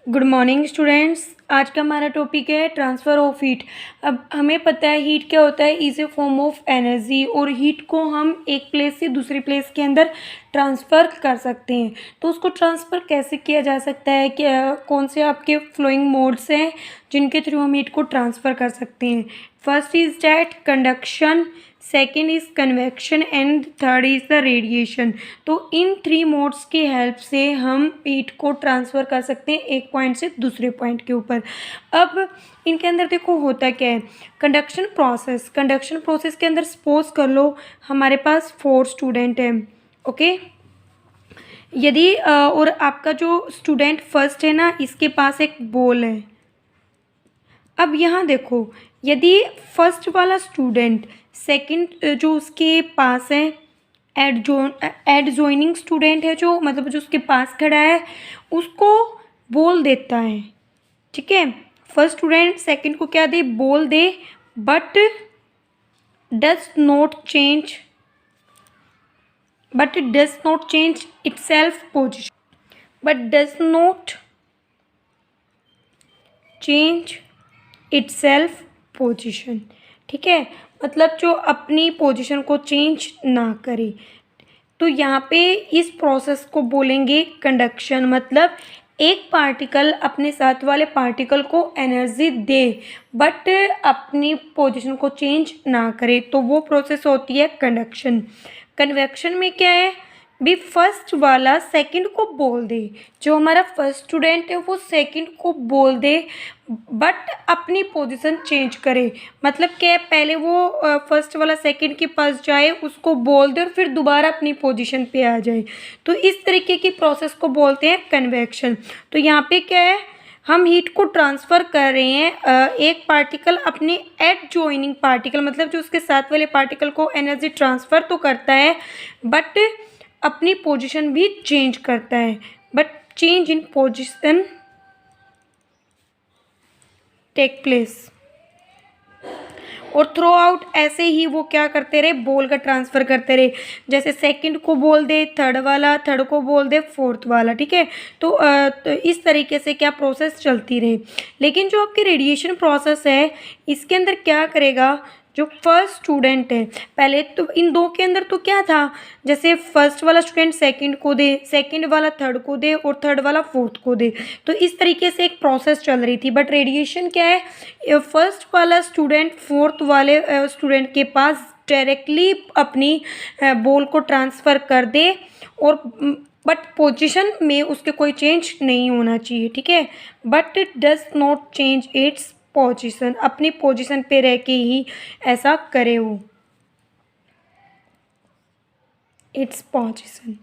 Good morning students. आज का हमारा टॉपिक है ट्रांसफ़र ऑफ हीट। अब हमें पता है हीट क्या होता है, is a form of energy, और हीट को हम एक प्लेस से दूसरी प्लेस के अंदर ट्रांसफ़र कर सकते हैं। तो उसको ट्रांसफ़र कैसे किया जा सकता है, क्या कौन से आपके फ्लोइंग मोड्स हैं जिनके थ्रू हम हीट को ट्रांसफ़र कर सकते हैं। First is that conduction, second is convection and third is the radiation. तो इन थ्री मोड्स की हेल्प से हम हीट को ट्रांसफ़र कर सकते हैं एक पॉइंट से दूसरे पॉइंट के ऊपर। अब इनके अंदर देखो होता क्या है, कंडक्शन प्रोसेस के अंदर सपोज कर लो हमारे पास 4 स्टूडेंट हैं, ओके। यदि और आपका जो स्टूडेंट फर्स्ट है ना, इसके पास एक बॉल है। अब यहाँ देखो, यदि फर्स्ट वाला स्टूडेंट सेकंड जो उसके पास है, एडजॉइनिंग स्टूडेंट है, जो मतलब जो उसके पास खड़ा है, उसको बोल देता है, ठीक है। फर्स्ट स्टूडेंट सेकंड को क्या दे, बोल दे, but does not change itself position, ठीक है। मतलब जो अपनी पोजीशन को चेंज ना करे। तो यहाँ पे इस प्रोसेस को बोलेंगे कंडक्शन। मतलब एक पार्टिकल अपने साथ वाले पार्टिकल को एनर्जी दे बट अपनी पोजीशन को चेंज ना करे, तो वो प्रोसेस होती है कंडक्शन। कन्वेक्शन में क्या है भी, फर्स्ट वाला सेकंड को बोल दे, जो हमारा फर्स्ट स्टूडेंट है वो सेकंड को बोल दे बट अपनी पोजीशन चेंज करे। मतलब क्या, पहले वो फर्स्ट वाला सेकंड के पास जाए, उसको बोल दे और फिर दोबारा अपनी पोजीशन पे आ जाए। तो इस तरीके की प्रोसेस को बोलते हैं कन्वेक्शन। तो यहाँ पे क्या है, हम हीट को ट्रांसफ़र कर रहे हैं, एक पार्टिकल अपने एडजॉइनिंग पार्टिकल, मतलब जो उसके साथ वाले पार्टिकल को एनर्जी ट्रांसफ़र तो करता है बट अपनी पोजीशन भी चेंज करता है, but change in position take place. और थ्रू आउट ऐसे ही वो क्या करते रहे, बोल का ट्रांसफ़र करते रहे। जैसे सेकंड को बोल दे थर्ड वाला, थर्ड को बोल दे फोर्थ वाला, ठीक है। तो इस तरीके से क्या प्रोसेस चलती रहे। लेकिन जो आपकी रेडिएशन प्रोसेस है, इसके अंदर क्या करेगा, जो फर्स्ट स्टूडेंट है, पहले तो इन दो के अंदर तो क्या था, जैसे फर्स्ट वाला स्टूडेंट सेकंड को दे, सेकंड वाला थर्ड को दे और थर्ड वाला फोर्थ को दे। तो इस तरीके से एक प्रोसेस चल रही थी। बट रेडिएशन क्या है, फर्स्ट वाला स्टूडेंट फोर्थ वाले स्टूडेंट के पास डायरेक्टली अपनी बॉल को ट्रांसफ़र कर दे, और बट पोजीशन में उसके कोई चेंज नहीं होना चाहिए, ठीक है। But it does not change its position, अपनी पोजीशन पे रह के ही ऐसा करे वो, इट्स पोजीशन,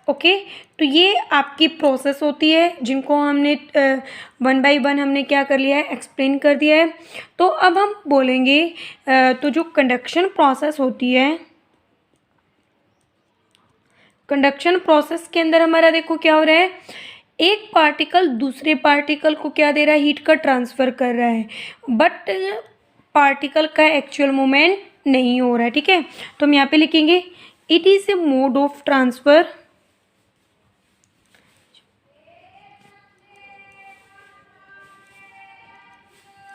ओके। तो ये आपकी प्रोसेस होती है जिनको हमने 1 बाय 1 हमने क्या कर लिया है, एक्सप्लेन कर दिया है। तो अब हम बोलेंगे तो जो कंडक्शन प्रोसेस होती है, कंडक्शन प्रोसेस के अंदर हमारा देखो क्या हो रहा है, एक पार्टिकल दूसरे पार्टिकल को क्या दे रहा है, हीट का ट्रांसफ़र कर रहा है, बट पार्टिकल का एक्चुअल मूवमेंट नहीं हो रहा है, ठीक है। तो हम यहाँ पे लिखेंगे it is a mode of transfer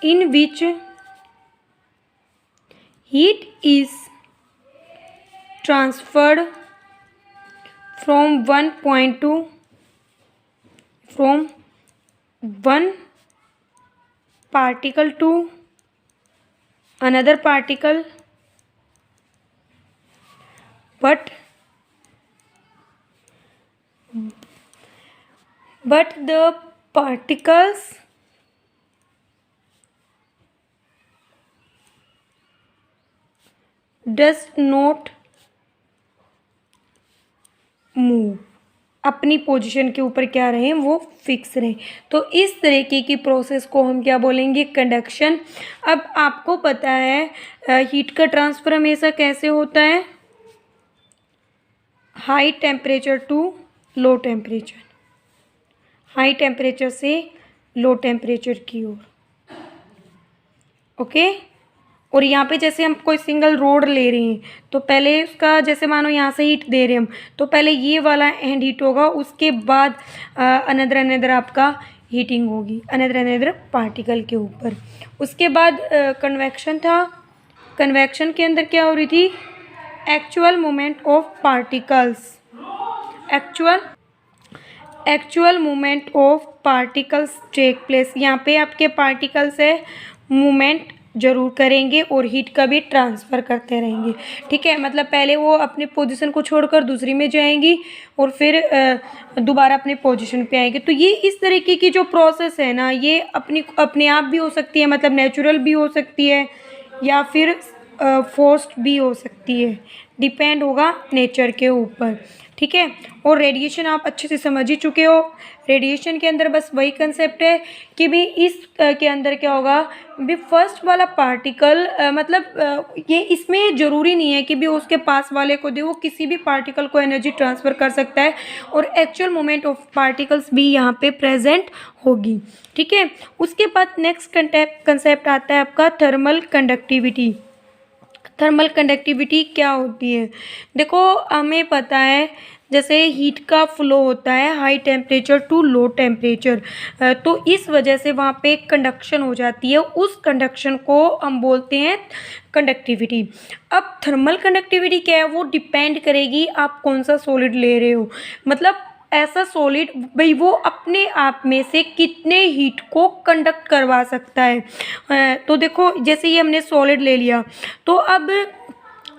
in which heat is transferred from one particle to another particle, but the particles does not move, अपनी पोजीशन के ऊपर क्या रहे, वो फिक्स रहे। तो इस तरीके की प्रोसेस को हम क्या बोलेंगे, कंडक्शन। अब आपको पता है हीट का ट्रांसफ़र हमेशा कैसे होता है, high temperature to low temperature, high temperature से लो टेम्परेचर की ओर, ओके। और यहाँ पे जैसे हम कोई सिंगल रोड ले रहे हैं, तो पहले उसका जैसे मानो यहाँ से हीट दे रहे हैं हम, तो पहले ये वाला एंड हीट होगा, उसके बाद अनदर आपका हीटिंग होगी अनदर पार्टिकल के ऊपर। उसके बाद कन्वेक्शन था। कन्वेक्शन के अंदर क्या हो रही थी? Actual movement of particles, actual movement of particles take place. यहाँ पे आपके पार्टिकल्स है मूवमेंट जरूर करेंगे और हीट का भी ट्रांसफ़र करते रहेंगे। ठीक है, मतलब पहले वो अपने पोजीशन को छोड़कर दूसरी में जाएंगी और फिर दोबारा अपने पोजीशन पे आएंगे। तो ये इस तरीके की जो प्रोसेस है ना, ये अपने आप भी हो सकती है, मतलब नेचुरल भी हो सकती है या फिर फोर्स्ड भी हो सकती है, डिपेंड होगा नेचर के ऊपर। ठीक है, और रेडिएशन आप अच्छे से समझ ही चुके हो। रेडिएशन के अंदर बस वही कंसेप्ट है कि भी इस के अंदर क्या होगा, भी फर्स्ट वाला पार्टिकल ये इसमें ज़रूरी नहीं है कि भी उसके पास वाले को दे, वो किसी भी पार्टिकल को एनर्जी ट्रांसफ़र कर सकता है और एक्चुअल मोमेंट ऑफ पार्टिकल्स भी यहाँ पे प्रेजेंट होगी। ठीक है, उसके बाद नेक्स्ट कंसेप्ट आता है आपका थर्मल कंडक्टिविटी। थर्मल कंडक्टिविटी क्या होती है? देखो, हमें पता है जैसे हीट का फ्लो होता है high temperature to low temperature, तो इस वजह से वहाँ पे कंडक्शन हो जाती है, उस कंडक्शन को हम बोलते हैं कंडक्टिविटी। अब थर्मल कंडक्टिविटी क्या है? वो डिपेंड करेगी आप कौन सा सॉलिड ले रहे हो, मतलब ऐसा सॉलिड भाई वो अपने आप में से कितने हीट को कंडक्ट करवा सकता है। तो देखो, जैसे ये हमने सॉलिड ले लिया, तो अब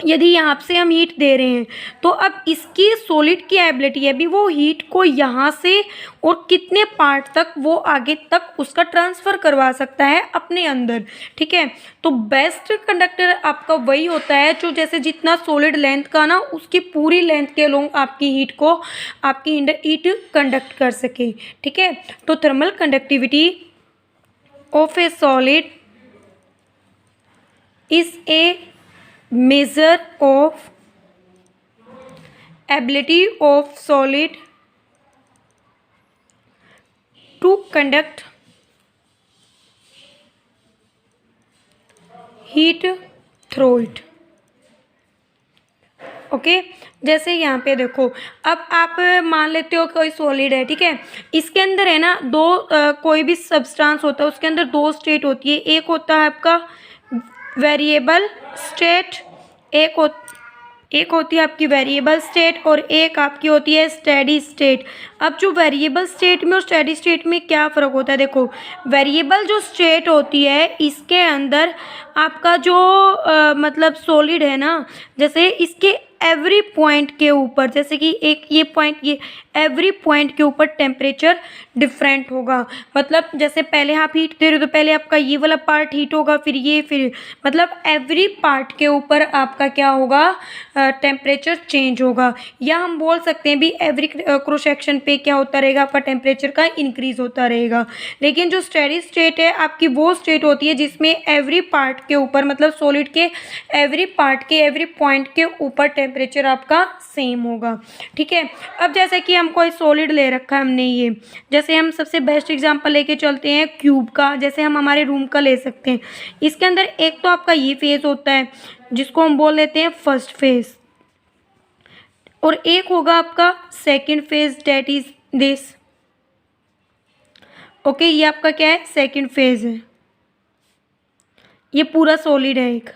यदि यहाँ से हम हीट दे रहे हैं तो अब इसकी सॉलिड की एबिलिटी है भी वो हीट को यहाँ से और कितने पार्ट तक वो आगे तक उसका ट्रांसफ़र करवा सकता है अपने अंदर। ठीक है, तो बेस्ट कंडक्टर आपका वही होता है जो जैसे जितना सॉलिड लेंथ का ना, उसकी पूरी लेंथ के अलोंग आपकी हीट को आपकी हीट कंडक्ट कर सके। ठीक है, तो thermal conductivity of A solid is a measure of ability of solid to conduct heat through it। Okay, जैसे यहाँ पे देखो, अब आप मान लेते हो कोई सॉलिड है। ठीक है, इसके अंदर है ना कोई भी सब्सटेंस होता है, उसके अंदर दो स्टेट होती है। एक होता है आपका वेरिएबल स्टेट, एक होती है आपकी वेरिएबल स्टेट और एक आपकी होती है स्टेडी स्टेट। अब जो वेरिएबल स्टेट में और स्टेडी स्टेट में क्या फ़र्क होता है? देखो, वेरिएबल जो स्टेट होती है इसके अंदर आपका जो मतलब सॉलिड है ना, जैसे इसके एवरी पॉइंट के ऊपर, जैसे कि एक ये पॉइंट, ये एवरी पॉइंट के ऊपर टेम्परेचर डिफरेंट होगा। मतलब जैसे पहले आप हीट दे रहे हो तो पहले आपका ये वाला पार्ट हीट होगा, फिर मतलब एवरी पार्ट के ऊपर आपका क्या होगा, टेम्परेचर चेंज होगा। या हम बोल सकते हैं भी एवरी क्रॉस सेक्शन पे क्या होता रहेगा, आपका टेम्परेचर का इंक्रीज होता रहेगा। लेकिन जो स्टेडी स्टेट है आपकी वो स्टेट होती है जिसमें एवरी पार्ट के ऊपर, मतलब सॉलिड के एवरी पार्ट के एवरी पॉइंट के ऊपर टेम्परेचर आपका सेम होगा। ठीक है, अब जैसे कि हम कोई सॉलिड ले रखा है हमने, ये जैसे हम सबसे बेस्ट एग्जांपल लेके चलते हैं क्यूब का, जैसे हम हमारे रूम का ले सकते हैं। इसके अंदर एक तो आपका ये फेज होता है जिसको हम बोल लेते हैं फर्स्ट फेज, और एक होगा आपका second phase, that is this. Okay, ये आपका क्या है, सेकंड फेज है, ये पूरा सॉलिड है एक।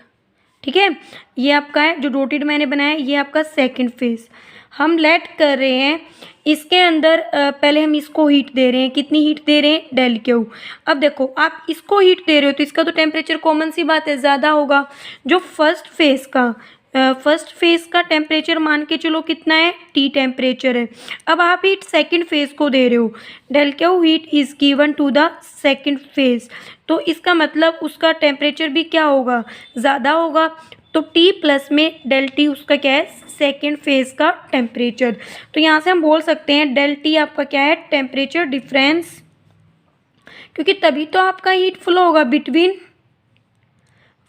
ठीक है, ये आपका है जो डॉटेड मैंने बनाया है, ये आपका सेकंड फेज। हम लेट कर रहे हैं इसके अंदर पहले हम इसको हीट दे रहे हैं, कितनी हीट दे रहे हैं, डेल क्यू। अब देखो, आप इसको हीट दे रहे हो तो इसका तो टेम्परेचर कॉमन सी बात है ज़्यादा होगा। जो फर्स्ट फेज का टेम्परेचर मान के चलो कितना है, टी टेम्परेचर है। अब आप हीट सेकंड फेज को दे रहे हो, del Q heat is given to the second phase, तो इसका मतलब उसका टेम्परेचर भी क्या होगा, ज़्यादा होगा। तो टी प्लस में डेल टी उसका क्या है, सेकेंड फेज का टेम्परेचर। तो यहाँ से हम बोल सकते हैं डेल टी आपका क्या है, टेम्परेचर डिफरेंस, क्योंकि तभी तो आपका हीट फ्लो होगा between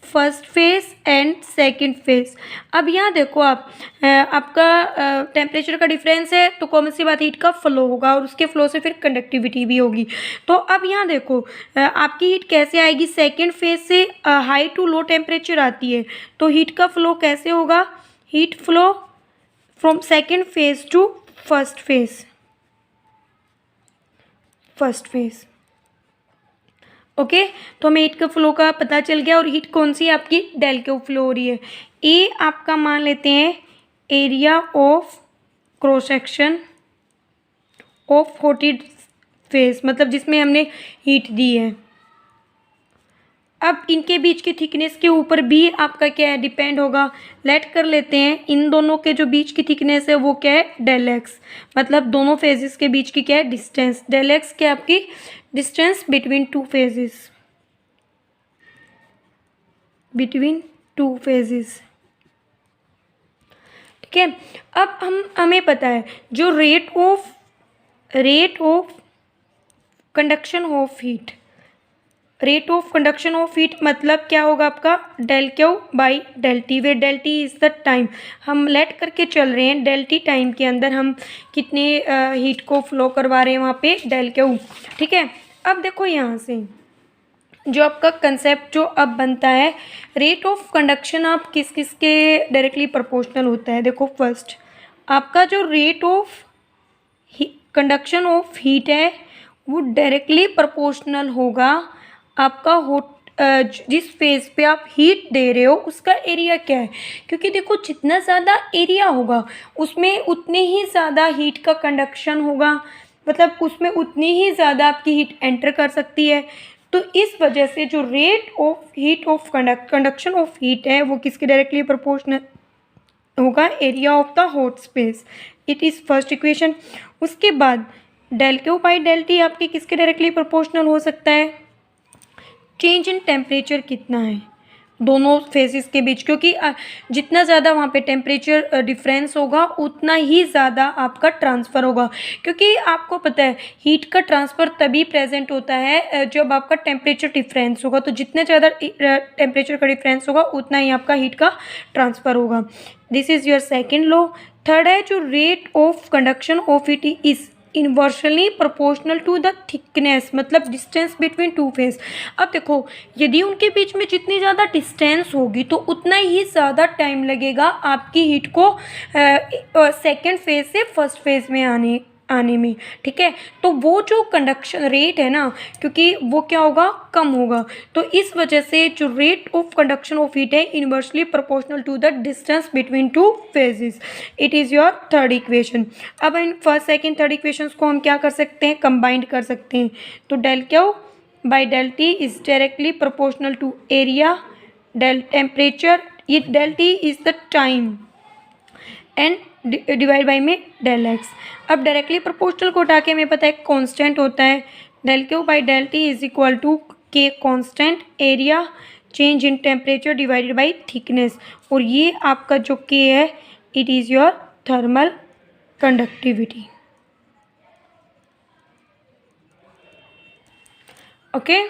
first phase and second phase. अब यहाँ देखो आपका टेम्परेचर का डिफरेंस है तो कॉमन सी बात हीट का फ्लो होगा और उसके फ्लो से फिर कंडक्टिविटी भी होगी। तो अब यहाँ देखो आपकी हीट कैसे आएगी, सेकंड फेज से हाई टू लो टेम्परेचर आती है, तो हीट का फ्लो कैसे होगा, heat flow from second phase two first phase, okay, तो हमें हीट का फ्लो का पता चल गया। और हीट कौन सी आपकी डेल के फ्लो हो रही है। ए आपका मान लेते हैं area of cross section of hot face, मतलब जिसमें हमने हीट दी है। अब इनके बीच की थिकनेस के ऊपर भी आपका क्या है, डिपेंड होगा। लेट कर लेते हैं इन दोनों के जो बीच की थिकनेस है वो क्या है, डेल एक्स, मतलब दोनों फेजेस के बीच की क्या है, डिस्टेंस। डेल एक्स क्या है आपकी distance between two phases, between two phases. ठीक है, अब हमें पता है जो rate of conduction of heat, rate of conduction of heat मतलब क्या होगा आपका, del Q by del T, where del T is the time. हम लेट करके चल रहे हैं, डेल टी टाइम के अंदर हम कितने हीट को फ्लो करवा रहे हैं वहाँ पे, डेल क्यू। ठीक है, अब देखो यहाँ से जो आपका कंसेप्ट जो अब बनता है, रेट ऑफ कंडक्शन आप किस किस के डायरेक्टली प्रोपोर्शनल होता है। देखो फर्स्ट आपका जो rate of conduction of heat है वो डायरेक्टली प्रोपोर्शनल होगा आपका हॉट जिस फेज पे आप हीट दे रहे हो उसका एरिया क्या है। क्योंकि देखो जितना ज़्यादा एरिया होगा उसमें उतने ही ज़्यादा हीट का कंडक्शन होगा, मतलब उसमें उतनी ही ज़्यादा आपकी हीट एंटर कर सकती है। तो इस वजह से जो rate of heat of conduction of heat है वो किसके डायरेक्टली प्रोपोर्शनल होगा, area of the hot space. It is first equation. उसके बाद del Q by del T आपके किसके डायरेक्टली प्रोपोर्शनल हो सकता है, चेंज इन टेम्परेचर कितना है दोनों फेजेस के बीच, क्योंकि जितना ज़्यादा वहाँ पे टेम्परेचर डिफरेंस होगा उतना ही ज़्यादा आपका ट्रांसफ़र होगा। क्योंकि आपको पता है हीट का ट्रांसफ़र तभी प्रेजेंट होता है जब आपका टेम्परेचर डिफरेंस होगा, तो जितने ज़्यादा टेम्परेचर का डिफरेंस होगा उतना ही आपका हीट का ट्रांसफ़र होगा। This is your second law. Third है जो rate of conduction of heat is inversely proportional to the thickness, मतलब डिस्टेंस बिटवीन टू फेज। अब देखो यदि उनके बीच में जितनी ज़्यादा डिस्टेंस होगी तो उतना ही ज़्यादा टाइम लगेगा आपकी हीट को सेकेंड फेज से फर्स्ट फेज में आने में। ठीक है, तो वो जो कंडक्शन रेट है ना, क्योंकि वो क्या होगा, कम होगा, तो इस वजह से जो rate of conduction of heat है inversely proportional to the distance between two phases. It is your third equation. अब इन फर्स्ट सेकेंड थर्ड इक्वेशंस को हम क्या कर सकते हैं, कंबाइंड कर सकते हैं। तो del Q by del T is directly proportional to area, del temperature, ये del T is the time and divide by में डेल एक्स। अब डायरेक्टली प्रोपोर्शनल को उठा के हमें पता है कांस्टेंट होता है, del Q by del T is equal to K constant area change in temperature divided by thickness, और ये आपका जो के है it is your thermal conductivity. Okay